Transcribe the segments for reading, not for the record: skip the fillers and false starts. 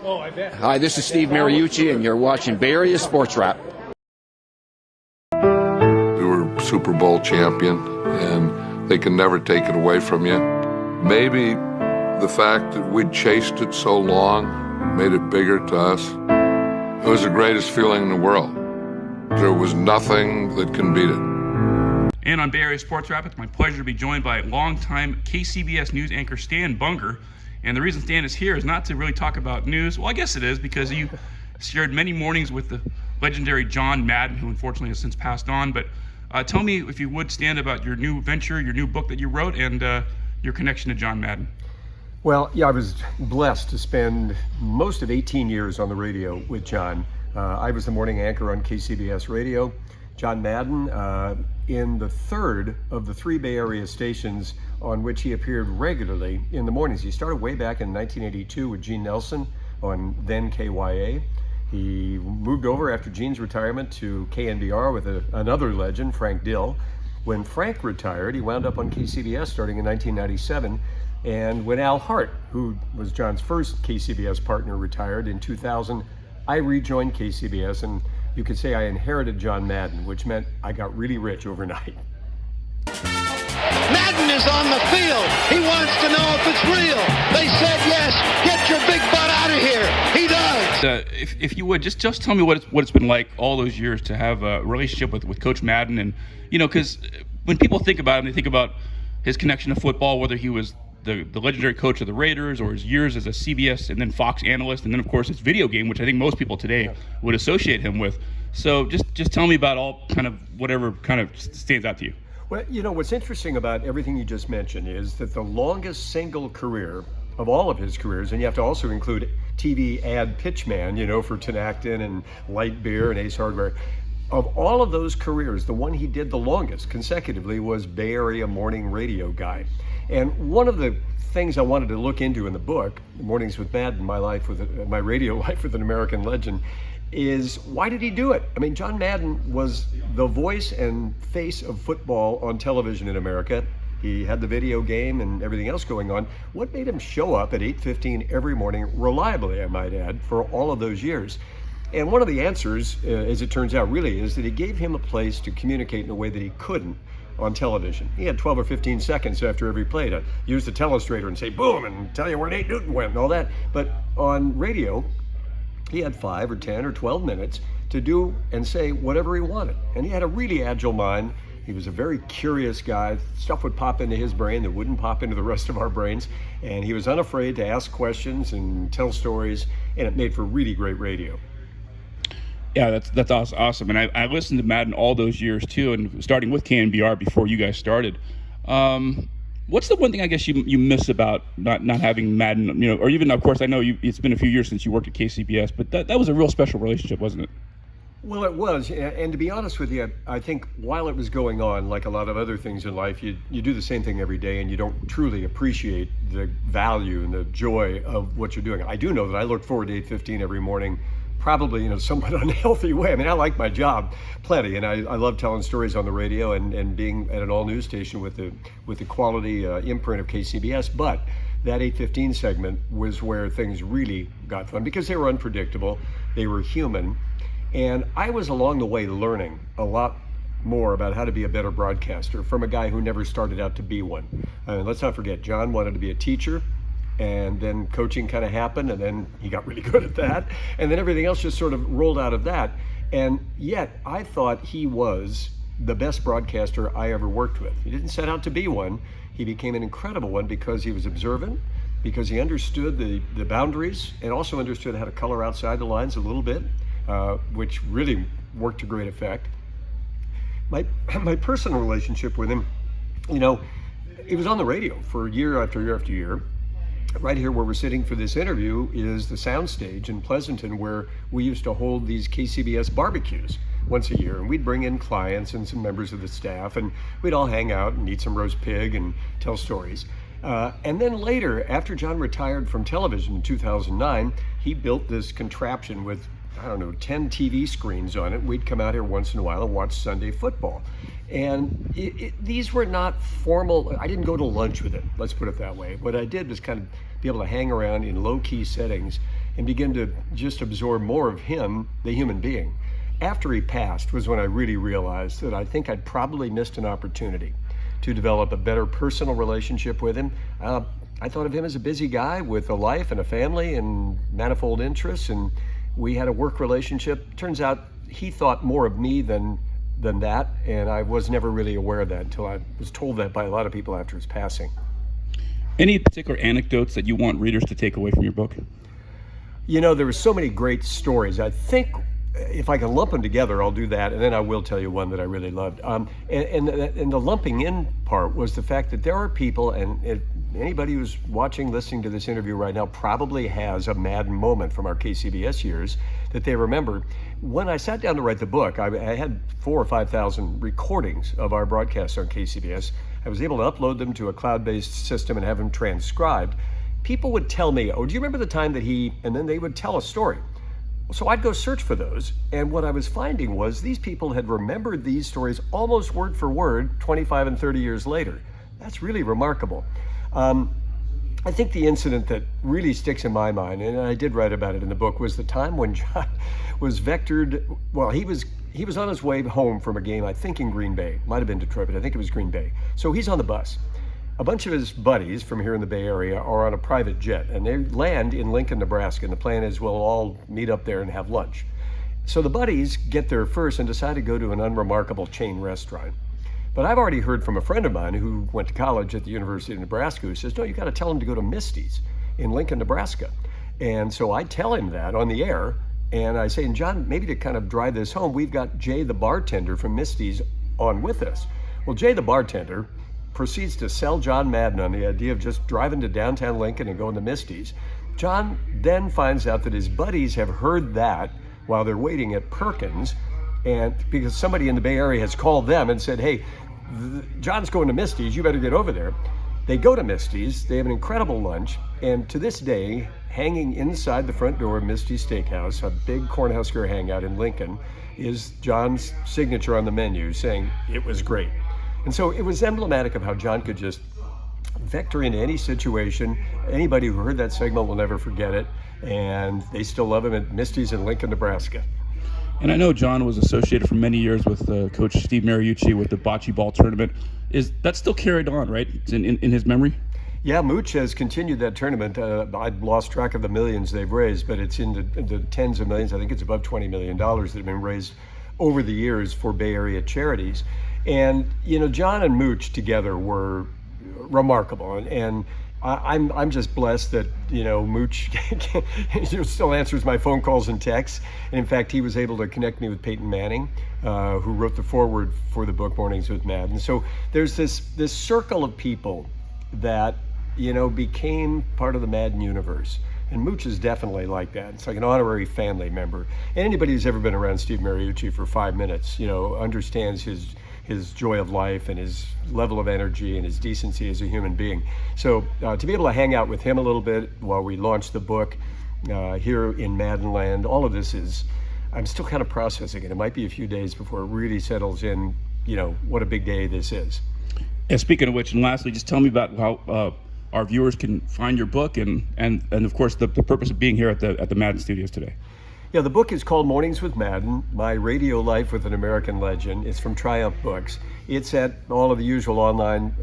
Oh, I bet. Hi, this is Steve Mariucci, and you're watching Bay Area Sports Wrap. We were Super Bowl champion, and they can never take it away from you. Maybe the fact that we'd chased it so long made it bigger to us. It was the greatest feeling in the world. There was nothing that can beat it. And on Bay Area Sports Wrap, it's my pleasure to be joined by longtime KCBS news anchor Stan Bunger. And the reason Stan is here is not to really talk about news. Well, I guess it is, because you shared many mornings with the legendary John Madden, who unfortunately has since passed on. But tell me, if you would, Stan, about your new venture, your new book that you wrote, and your connection to John Madden. Well, yeah, I was blessed to spend most of 18 years on the radio with John. I was the morning anchor on KCBS Radio. John Madden, in the third of the three Bay Area stations on which he appeared regularly in the mornings. He started way back in 1982 with Gene Nelson on then KYA. He moved over after Gene's retirement to KNBR with another legend, Frank Dill. When Frank retired, he wound up on KCBS starting in 1997. And when Al Hart, who was John's first KCBS partner, retired in 2000, I rejoined KCBS, and you could say I inherited John Madden, which meant I got really rich overnight. Madden is on the field. He wants to know if it's real. They said yes. Get your big butt out of here. He does. If you would, just tell me what it's been like all those years to have a relationship with Coach Madden. And, you know, because when people think about him, they think about his connection to football, whether he was the legendary coach of the Raiders or his years as a CBS and then Fox analyst, and then of course his video game, which I think most people today would associate him with. So just tell me about all kind of whatever kind of stands out to you. Well, you know, what's interesting about everything you just mentioned is that the longest single career of all of his careers, and you have to also include TV ad pitchman, you know, for Tenactin and Light Beer and Ace Hardware, of all of those careers, the one he did the longest consecutively was Bay Area morning radio guy. And one of the things I wanted to look into in the book, Mornings with Madden, my radio life with an American legend, is why did he do it? I mean, John Madden was the voice and face of football on television in America. He had the video game and everything else going on. What made him show up at 8:15 every morning, reliably, I might add, for all of those years? And one of the answers, as it turns out, really is that he gave him a place to communicate in a way that he couldn't on television. He had 12 or 15 seconds after every play to use the telestrator and say boom and tell you where Nate Newton went and all that. But on radio, he had 5 or 10 or 12 minutes to do and say whatever he wanted. And he had a really agile mind. He was a very curious guy. Stuff would pop into his brain that wouldn't pop into the rest of our brains. And he was unafraid to ask questions and tell stories, and it made for really great radio. Yeah, that's awesome. And I listened to Madden all those years too, and starting with KNBR before you guys started. What's the one thing I guess you miss about not having Madden, you know, or even, of course, I know it's been a few years since you worked at KCBS, but that was a real special relationship, wasn't it? Well, it was, and to be honest with you, I think while it was going on, like a lot of other things in life, you do the same thing every day and you don't truly appreciate the value and the joy of what you're doing. I do know that I look forward to 8:15 every morning, probably in a somewhat unhealthy way. I mean, I like my job plenty, and I love telling stories on the radio and being at an all-news station with the quality imprint of KCBS. But that 8:15 segment was where things really got fun because they were unpredictable, they were human, and I was along the way learning a lot more about how to be a better broadcaster from a guy who never started out to be one. Let's not forget, John wanted to be a teacher, and then coaching kind of happened, and then he got really good at that, and then everything else just sort of rolled out of that. And yet I thought he was the best broadcaster I ever worked with. He didn't set out to be one. He became an incredible one because he was observant, because he understood the boundaries, and also understood how to color outside the lines a little bit, which really worked to great effect. My personal relationship with him, you know, it was on the radio for year after year after year. Right here where we're sitting for this interview is the soundstage in Pleasanton, where we used to hold these KCBS barbecues once a year, and we'd bring in clients and some members of the staff, and we'd all hang out and eat some roast pig and tell stories. And then later, after John retired from television in 2009, he built this contraption with, I don't know, 10 TV screens on it. We'd come out here once in a while and watch Sunday football. And these were not formal. I didn't go to lunch with it, let's put it that way. What I did was kind of be able to hang around in low-key settings and begin to just absorb more of him, the human being. After he passed was when I really realized that I think I'd probably missed an opportunity to develop a better personal relationship with him. I thought of him as a busy guy with a life and a family and manifold interests, and we had a work relationship. Turns out he thought more of me than that, and I was never really aware of that until I was told that by a lot of people after his passing. Any particular anecdotes that you want readers to take away from your book? You know, there were so many great stories. I think if I can lump them together, I'll do that, and then I will tell you one that I really loved. And the lumping in part was the fact that there are people, and anybody who's watching, listening to this interview right now probably has a Madden moment from our KCBS years that they remember. When I sat down to write the book, I had 4,000 or 5,000 recordings of our broadcasts on KCBS. I was able to upload them to a cloud-based system and have them transcribed. People would tell me, oh, do you remember the time that he, and then they would tell a story. So I'd go search for those, and what I was finding was these people had remembered these stories almost word for word 25 and 30 years later. That's really remarkable. I think the incident that really sticks in my mind, and I did write about it in the book, was the time when John was vectored. Well, he was on his way home from a game, I think in Green Bay. Might have been Detroit, but I think it was Green Bay. So he's on the bus. A bunch of his buddies from here in the Bay Area are on a private jet, and they land in Lincoln, Nebraska, and the plan is we'll all meet up there and have lunch. So the buddies get there first and decide to go to an unremarkable chain restaurant. But I've already heard from a friend of mine who went to college at the University of Nebraska who says, no, you got to tell him to go to Misty's in Lincoln, Nebraska. And so I tell him that on the air, and I say, and John, maybe to kind of drive this home, we've got Jay the bartender from Misty's on with us. Well, Jay the bartender proceeds to sell John Madden on the idea of just driving to downtown Lincoln and going to Misty's. John then finds out that his buddies have heard that while they're waiting at Perkins, and because somebody in the Bay Area has called them and said, hey, John's going to Misty's, you better get over there. They go to Misty's, they have an incredible lunch, and to this day, hanging inside the front door of Misty's Steakhouse, a big Cornhusker hangout in Lincoln, is John's signature on the menu saying, it was great. And so it was emblematic of how John could just vector into any situation. Anybody who heard that segment will never forget it, and they still love him at Misty's in Lincoln, Nebraska. And I know John was associated for many years with Coach Steve Mariucci with the bocce ball tournament. Is that still carried on, right? It's in his memory? Yeah, Mooch has continued that tournament. I've lost track of the millions they've raised, but it's in the tens of millions. I think it's above $20 million that have been raised over the years for Bay Area charities. And, you know, John and Mooch together were remarkable. And I'm just blessed that, you know, Mooch still answers my phone calls and texts. And in fact, he was able to connect me with Peyton Manning, who wrote the foreword for the book Mornings with Madden. So there's this circle of people that, you know, became part of the Madden universe. And Mooch is definitely like that. It's like an honorary family member. And anybody who's ever been around Steve Mariucci for 5 minutes, you know, understands his joy of life and his level of energy and his decency as a human being. So to be able to hang out with him a little bit while we launched the book here in Maddenland, all of this is, I'm still kind of processing it. It might be a few days before it really settles in, you know, what a big day this is. Yeah, speaking of which, and lastly, just tell me about how our viewers can find your book and of course the purpose of being here at the Madden Studios today. Yeah, the book is called Mornings with Madden, My Radio Life with an American Legend. It's from Triumph Books. It's at all of the usual online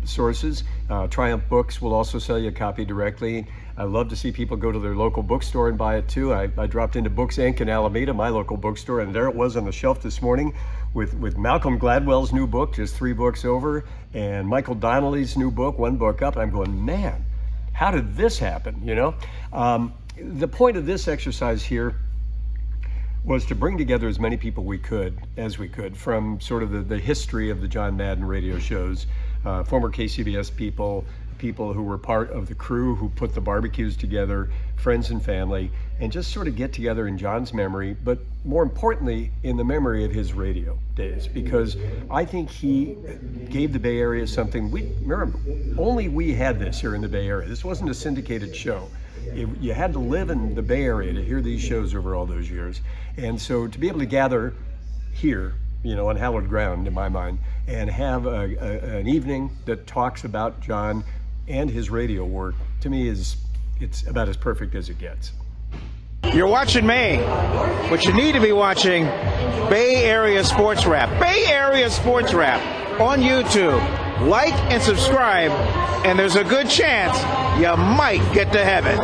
sources. Triumph Books will also sell you a copy directly. I love to see people go to their local bookstore and buy it too. I dropped into Books Inc. in Alameda, my local bookstore, and there it was on the shelf this morning with Malcolm Gladwell's new book, just 3 books over, and Michael Donnelly's new book, 1 book up. I'm going, man, how did this happen, you know? The point of this exercise here was to bring together as many people as we could from sort of the history of the John Madden radio shows, former KCBS people who were part of the crew who put the barbecues together, friends and family, and just sort of get together in John's memory, but more importantly, in the memory of his radio days, because I think he gave the Bay Area something remember, only we had this here in the Bay Area. This wasn't a syndicated show. You had to live in the Bay Area to hear these shows over all those years. And so to be able to gather here, you know, on hallowed ground in my mind, and have an evening that talks about John and his radio work, to me it's about as perfect as it gets. You're watching me, but you need to be watching Bay Area Sports Wrap. Bay Area Sports Wrap on YouTube. Like and subscribe, and there's a good chance you might get to heaven.